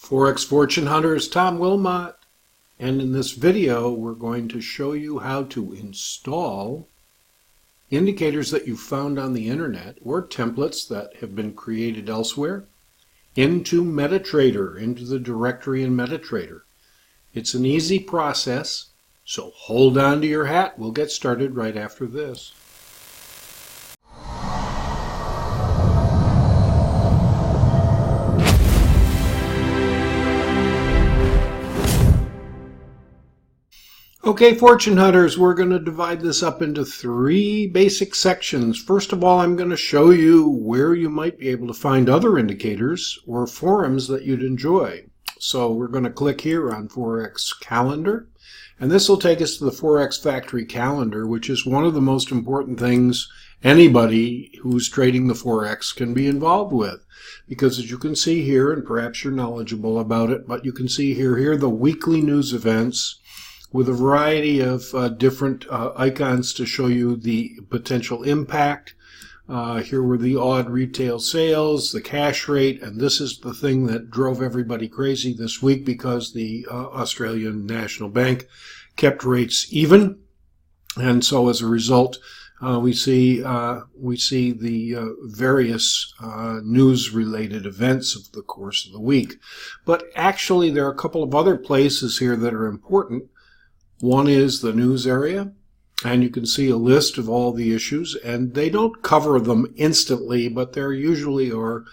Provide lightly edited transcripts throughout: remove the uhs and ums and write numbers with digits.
Forex Fortune Hunters, Tom Wilmot, and in this video we're going to show you how to install indicators that you found on the internet or templates that have been created elsewhere into Metatrader, into the directory in Metatrader. It's an easy process, so hold on to your hat. We'll get started right after this. Okay, Fortune Hunters, we're going to divide this up into three basic sections. First of all, I'm going to show you where you might be able to find other indicators or forums that you'd enjoy. So we're going to click here on Forex Calendar, and this will take us to the Forex Factory Calendar, which is one of the most important things anybody who's trading the Forex can be involved with. Because as you can see here, and perhaps you're knowledgeable about it, but you can see here are the weekly news events with a variety of different icons to show you the potential impact. Here were the odd retail sales, the cash rate, and this is the thing that drove everybody crazy this week because the Australian National Bank kept rates even. And so as a result, we see the various news-related events of the course of the week. But actually, there are a couple of other places here that are important. One is the news area, and you can see a list of all the issues, and they don't cover them instantly, but there usually are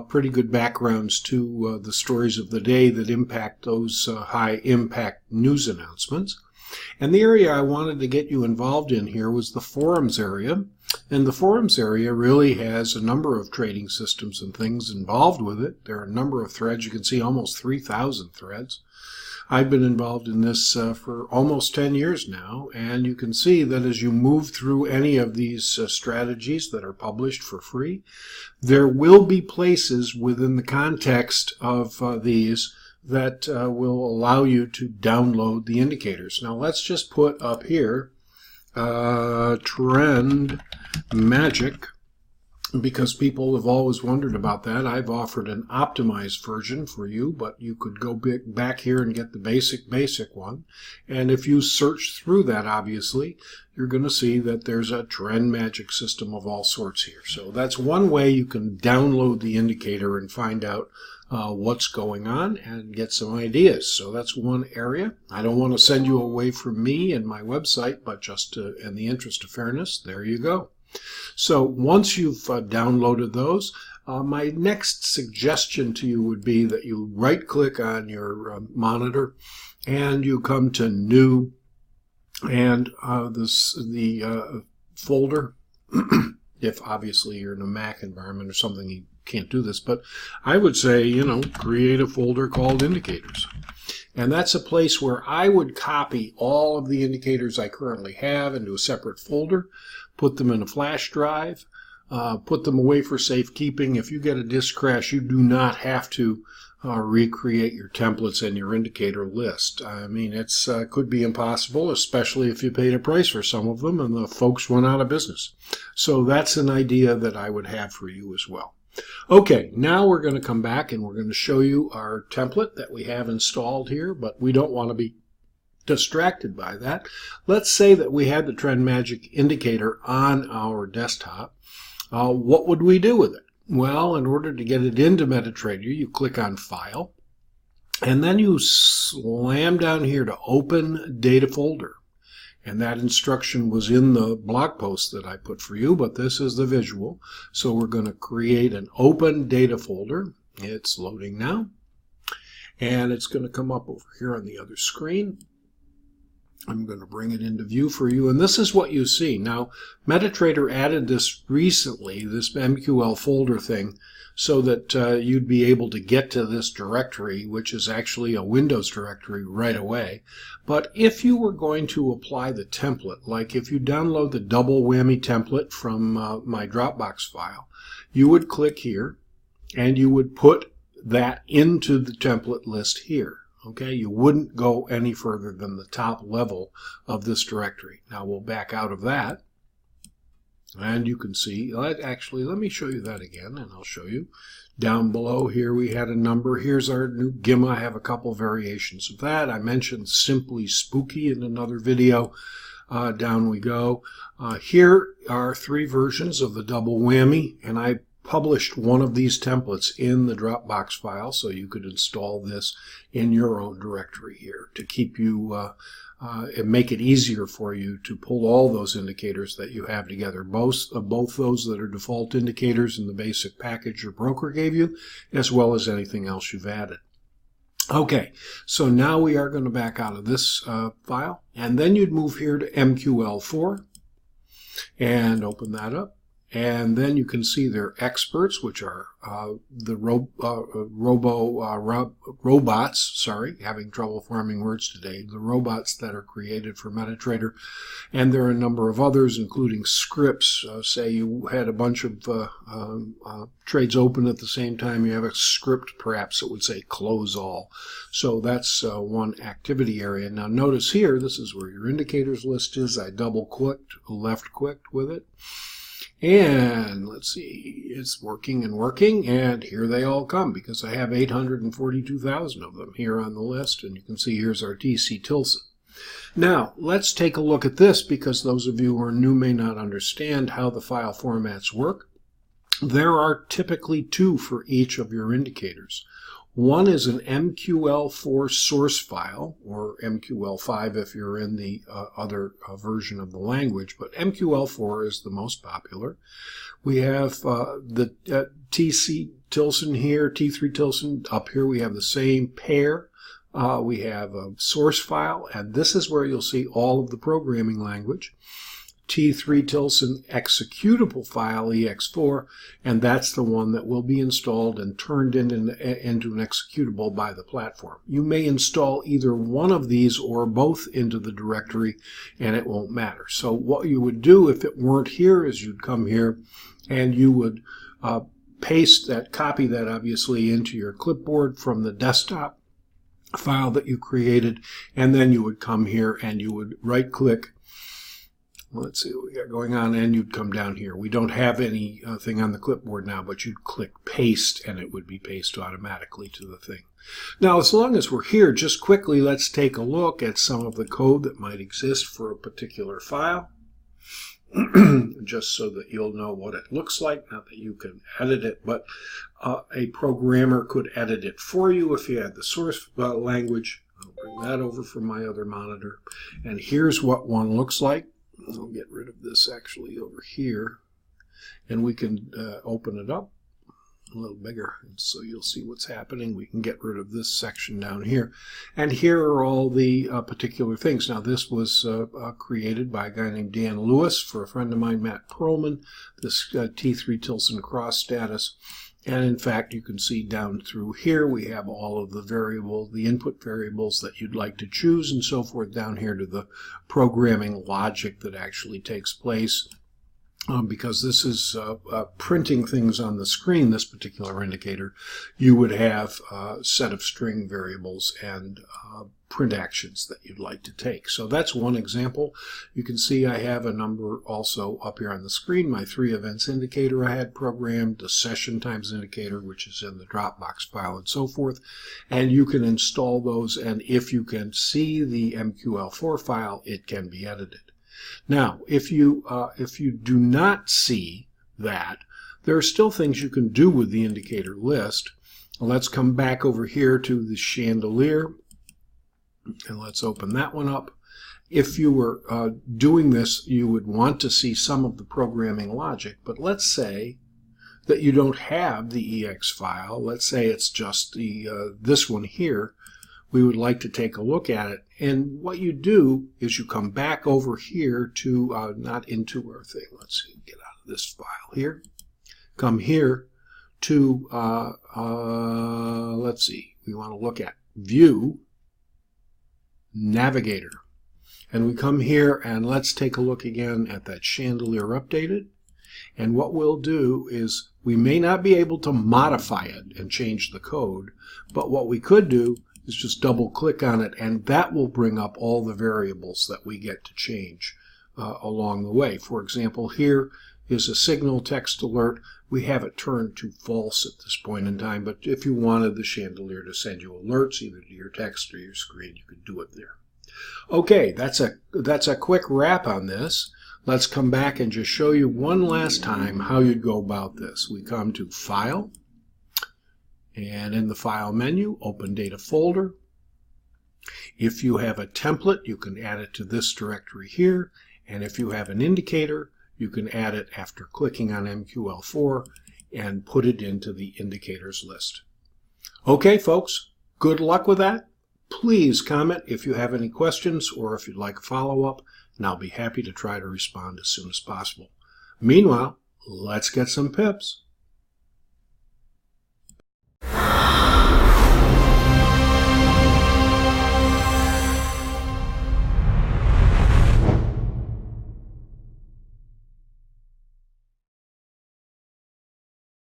pretty good backgrounds to the stories of the day that impact those high-impact news announcements. And the area I wanted to get you involved in here was the forums area, and the forums area really has a number of trading systems and things involved with it. There are a number of threads. You can see almost 3,000 threads. I've been involved in this for almost 10 years now, and you can see that as you move through any of these strategies that are published for free, there will be places within the context of these that will allow you to download the indicators. Now let's just put up here Trend Magic, because people have always wondered about that. I've offered an optimized version for you, but you could go back here and get the basic one. And if you search through that, obviously, you're going to see that there's a Trend Magic system of all sorts here. So that's one way you can download the indicator and find out what's going on and get some ideas. So that's one area. I don't want to send you away from me and my website, but just in the interest of fairness, there you go. So once you've downloaded those, my next suggestion to you would be that you right-click on your monitor and you come to New, and the folder. If obviously you're in a Mac environment or something, you can't do this, but I would say, create a folder called Indicators. And that's a place where I would copy all of the indicators I currently have into a separate folder, put them in a flash drive, put them away for safekeeping. If you get a disk crash, you do not have to recreate your templates and your indicator list. I mean, it's could be impossible, especially if you paid a price for some of them and the folks went out of business. So that's an idea that I would have for you as well. Okay, now we're going to come back and we're going to show you our template that we have installed here, but we don't want to be distracted by that. Let's say that we had the Trend Magic indicator on our desktop. What would we do with it? Well, in order to get it into Metatrader, you click on File, and then you slam down here to Open Data Folder. And that instruction was in the blog post that I put for you, but this is the visual. So we're going to create an Open Data Folder. It's loading now, and it's going to come up over here on the other screen. I'm going to bring it into view for you, and this is what you see. Now, Metatrader added this recently, this MQL folder thing, so that you'd be able to get to this directory, which is actually a Windows directory, right away. But if you were going to apply the template, like if you download the double whammy template from my Dropbox file, you would click here, and you would put that into the template list here. Okay, you wouldn't go any further than the top level of this directory. Now we'll back out of that. And you can see, actually, let me show you that again, and I'll show you. Down below here we had a number. Here's our new GIMA. I have a couple variations of that. I mentioned Simply Spooky in another video. Down we go. Here are 3 versions of the double whammy, and I published one of these templates in the Dropbox file, so you could install this in your own directory here to keep you and make it easier for you to pull all those indicators that you have together, both those that are default indicators in the basic package your broker gave you, as well as anything else you've added. Okay, so now we are going to back out of this file, and then you'd move here to MQL4 and open that up. And then you can see their experts, which are the robots, having trouble forming words today, the robots that are created for Metatrader. And there are a number of others, including scripts. Say you had a bunch of trades open at the same time, you have a script perhaps that would say close all. So that's one activity area. Now notice here, this is where your indicators list is. I double-clicked, left-clicked with it. And let's see, it's working and working, and here they all come because I have 842,000 of them here on the list, and you can see here's our TC Tilson. Now, let's take a look at this because those of you who are new may not understand how the file formats work. There are typically 2 for each of your indicators. One is an MQL4 source file, or MQL5 if you're in the other version of the language, but MQL4 is the most popular. We have the TC Tilson here, T3 Tilson. Up here we have the same pair. We have a source file, and this is where you'll see all of the programming language. T3 Tilson executable file, EX4, and that's the one that will be installed and turned into an executable by the platform. You may install either one of these or both into the directory, and it won't matter. So what you would do if it weren't here is you'd come here and you would paste that, copy that obviously into your clipboard from the desktop file that you created, and then you would come here and you would right-click. Let's see what we got going on, and you'd come down here. We don't have anything on the clipboard now, but you'd click paste, and it would be pasted automatically to the thing. Now, as long as we're here, just quickly, let's take a look at some of the code that might exist for a particular file, just so that you'll know what it looks like. Not that you can edit it, but a programmer could edit it for you if you had the source language. I'll bring that over from my other monitor, and here's what one looks like. I'll get rid of this actually over here, and we can open it up a little bigger so you'll see what's happening. We can get rid of this section down here, and here are all the particular things. Now this was created by a guy named Dan Lewis for a friend of mine, Matt Perlman, this T3 Tilson cross status. And in fact, you can see down through here, we have all of the variables, the input variables that you'd like to choose and so forth down here to the programming logic that actually takes place. Because this is printing things on the screen, this particular indicator, you would have a set of string variables and print actions that you'd like to take. So that's one example. You can see I have a number also up here on the screen, my 3 events indicator I had programmed, the session times indicator, which is in the Dropbox file and so forth. And you can install those, and if you can see the MQL4 file, it can be edited. Now, if you do not see that, there are still things you can do with the indicator list. Let's come back over here to the chandelier, and let's open that one up. If you were doing this, you would want to see some of the programming logic, but let's say that you don't have the EX file. Let's say it's just the this one here. We would like to take a look at it. And what you do is you come back over here to, not into our thing. Let's see, get out of this file here. Come here to, let's see, we want to look at View, Navigator. And we come here and let's take a look again at that chandelier updated. And what we'll do is we may not be able to modify it and change the code, but what we could do is just double click on it, and that will bring up all the variables that we get to change along the way. For example, here is a signal text alert. We have it turned to false at this point in time, but if you wanted the chandelier to send you alerts either to your text or your screen, you could do it there. Okay, that's a quick wrap on this. Let's come back and just show you one last time how you'd go about this. We come to File, and in the File menu, Open Data Folder. If you have a template, you can add it to this directory here, and if you have an indicator, you can add it after clicking on MQL4 and put it into the indicators list. Okay, folks, good luck with that. Please comment if you have any questions or if you'd like a follow-up, and I'll be happy to try to respond as soon as possible. Meanwhile, let's get some pips.